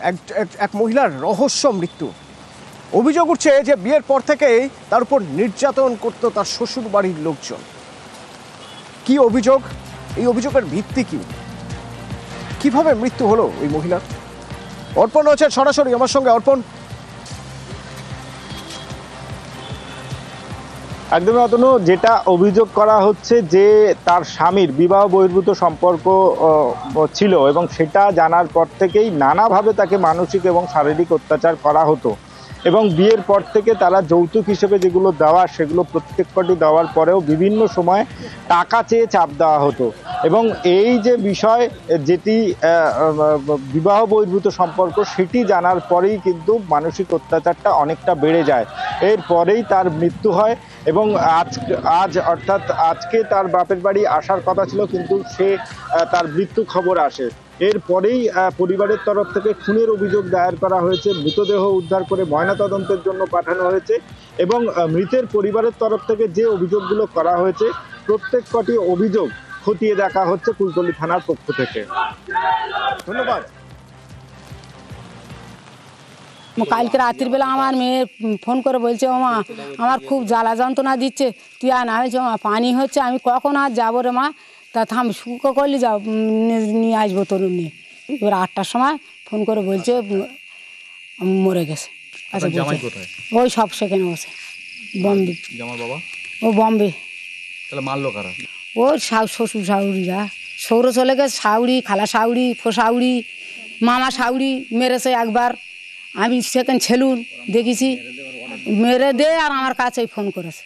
এক এক মহিলার রহস্য মৃত্যু। অভিযোগ উঠছে যে বিয়ের পর থেকেই তার উপর নির্যাতন করত তার শ্বশুর বাড়ির লোকজন। কি অভিযোগ, এই অভিযোগের ভিত্তি কি, কিভাবে মৃত্যু হলো ওই মহিলার? অর্পণ রয়েছে সরাসরি আমার সঙ্গে। অর্পণ, একদমই অতনু, যেটা অভিযোগ করা হচ্ছে যে তার স্বামীর বিবাহ বহির্ভূত সম্পর্ক ছিল এবং সেটা জানার পর থেকেই নানাভাবে তাকে মানসিক এবং শারীরিক অত্যাচার করা হতো এবং বিয়ের পর থেকে তারা যৌতুক হিসেবে যেগুলো দেওয়া সেগুলো প্রত্যেকটি দেওয়ার পরেও বিভিন্ন সময় টাকা চেয়ে চাপ দেওয়া হতো এবং এই যে বিষয় যেটি বিবাহ বহির্ভূত সম্পর্ক সেটি জানার পরেই কিন্তু মানসিক অত্যাচারটা অনেকটা বেড়ে যায়। এরপরেই তার মৃত্যু হয় এবং আজ অর্থাৎ আজকে তার বাপের বাড়ি আসার কথা ছিল, কিন্তু সে তার মৃত্যু খবর আসে। এরপরেই পরিবারের তরফ থেকে খুনের অভিযোগ দায়ের করা হয়েছে, মৃতদেহ উদ্ধার করে ময়নাতদন্তের জন্য পাঠানো হয়েছে এবং মৃতের পরিবারের তরফ থেকে যে অভিযোগগুলো করা হয়েছে প্রত্যেকটি অভিযোগ খতিয়ে দেখা হচ্ছে কুলতলি থানার পক্ষ থেকে। ধন্যবাদ। কালকে রাত্রির বেলা আমার মেয়ে ফোন করে বলছে, ও মা আমার খুব জ্বালা যন্ত্রণা দিচ্ছে, তুই আর নামেছে মা, পানি হচ্ছে, আমি কখন আর যাবো রে মা, তা থাম শুকো করলি যাও, নিয়ে আসবো তরুণ নিয়ে। এবার 8টার সময় ফোন করে বলছে মরে গেছে। আচ্ছা, ওই সব সেখানে বসে বম্বে। ও বম্বে। তাহলে মারলো কারা? ওর শ্বশুর শাশুড়িরা, সৌর চলে গেছে, শাউড়ি, খালা শাউড়ি, ফোসাউড়ি, মামা শাউড়ি মেরেছে একবার। আমি সেখানে ছেলুন দেখেছি, মেরে দে আর আমার কাছেই ফোন করেছে।